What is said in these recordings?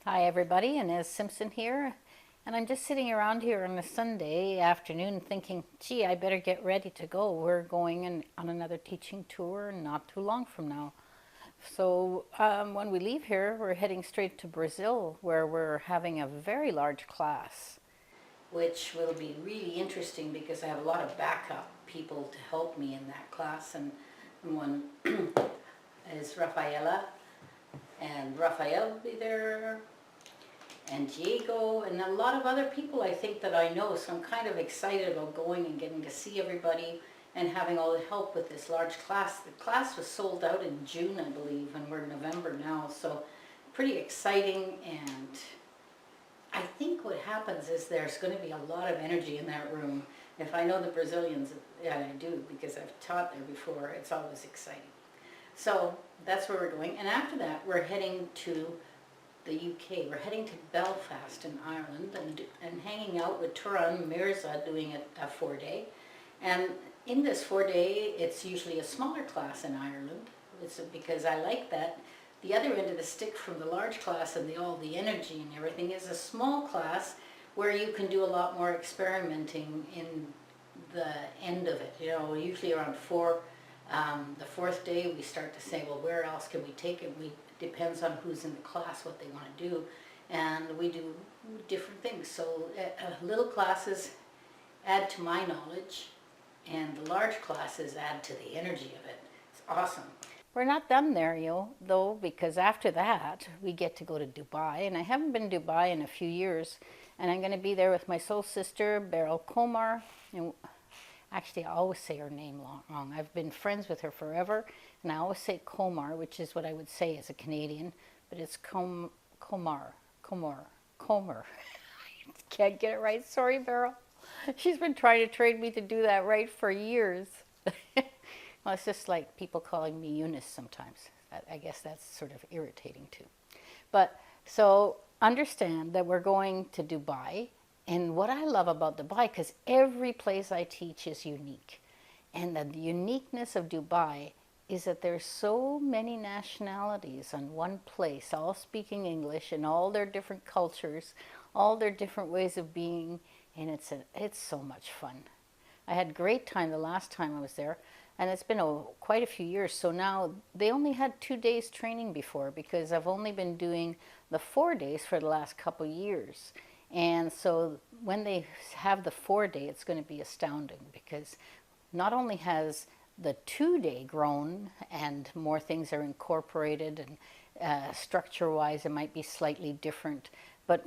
Hi everybody, Inez Simpson here, and I'm just sitting around here on a Sunday afternoon thinking, gee, I better get ready to go. We're going on another teaching tour not too long from now. So when we leave here, we're heading straight to Brazil, where we're having a very large class, which will be really interesting because I have a lot of backup people to help me in that class, and one is Rafaela, and Rafael will be there, and Diego, and a lot of other people I think that I know. So I'm kind of excited about going and getting to see everybody and having all the help with this large class. The class was sold out in June, I believe, and we're in November now, so pretty exciting. And I think what happens is there's going to be a lot of energy in that room. If I know the Brazilians, yeah, I do, because I've taught there before, it's always exciting. So that's where we're going, and after that we're heading to the UK. We're heading to Belfast in Ireland and hanging out with Turan Mirza, doing a 4-day. And in this 4-day, it's usually a smaller class in Ireland. It's because I like that. The other end of the stick from the large class and all the energy and everything is a small class where you can do a lot more experimenting in the end of it. You know, usually around the 4th day we start to say, well, where else can we take it? Depends on who's in the class, what they want to do, and we do different things. So little classes add to my knowledge, and the large classes add to the energy of it. It's awesome. We're not done there, though, because after that we get to go to Dubai, and I haven't been to Dubai in a few years, and I'm going to be there with my soul sister, Beryl Komar. And actually, I always say her name wrong. I've been friends with her forever, and I always say Komar, which is what I would say as a Canadian, but it's Komar. Can't get it right. Sorry, Beryl. She's been trying to train me to do that right for years. Well, it's just like people calling me Eunice sometimes. I guess that's sort of irritating too. But so understand that we're going to Dubai. And what I love about Dubai, because every place I teach is unique, and the uniqueness of Dubai is that there's so many nationalities on one place, all speaking English, and all their different cultures, all their different ways of being, and it's so much fun. I had a great time the last time I was there, and it's been quite a few years. So now they only had 2 days training before, because I've only been doing the 4 days for the last couple years. And so when they have the 4-day, it's going to be astounding, because not only has the 2-day grown and more things are incorporated, and structure-wise it might be slightly different, but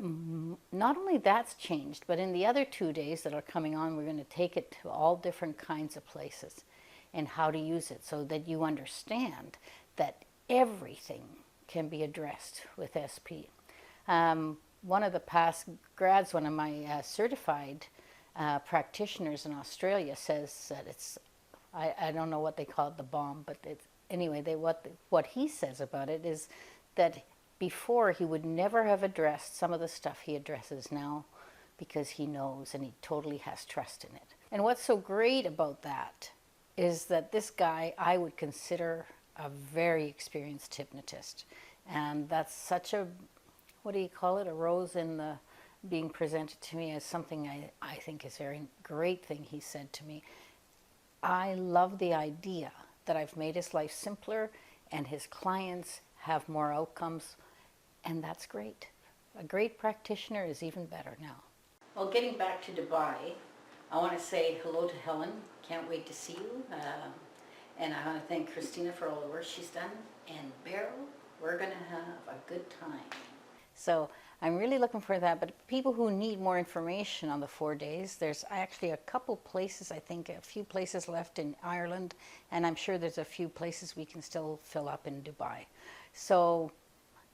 not only that's changed, but in the other 2 days that are coming on, we're going to take it to all different kinds of places and how to use it, so that you understand that everything can be addressed with SP. One of the past grads, one of my certified practitioners in Australia, says that it's, I don't know what they call it, the bomb, but anyway, what he says about it is that before he would never have addressed some of the stuff he addresses now, because he knows and he totally has trust in it. And what's so great about that is that this guy I would consider a very experienced hypnotist, and that's such a, what do you call it, a rose in the being presented to me as something I think is a very great thing he said to me. I love the idea that I've made his life simpler and his clients have more outcomes, and that's great. A great practitioner is even better now. Well, getting back to Dubai, I want to say hello to Helen. Can't wait to see you. And I want to thank Christina for all the work she's done. And Beryl, we're going to have a good time. So I'm really looking for that. But people who need more information on the 4 days, there's actually a couple places, I think a few places left in Ireland, and I'm sure there's a few places we can still fill up in Dubai. So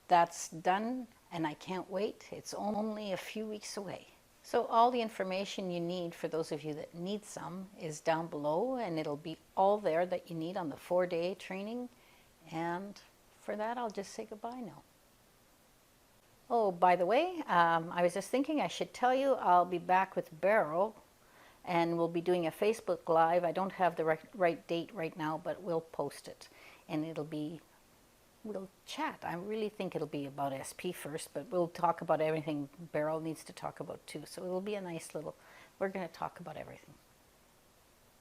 that's done, and I can't wait. It's only a few weeks away. So all the information you need, for those of you that need some, is down below, and it'll be all there that you need on the 4-day training. And for that, I'll just say goodbye now. Oh, by the way, I was just thinking I should tell you I'll be back with Beryl, and we'll be doing a Facebook Live. I don't have the right date right now, but we'll post it. And it'll be we'll chat. I really think it'll be about SP first, but we'll talk about everything Beryl needs to talk about too. So it'll be a nice little, we're going to talk about everything.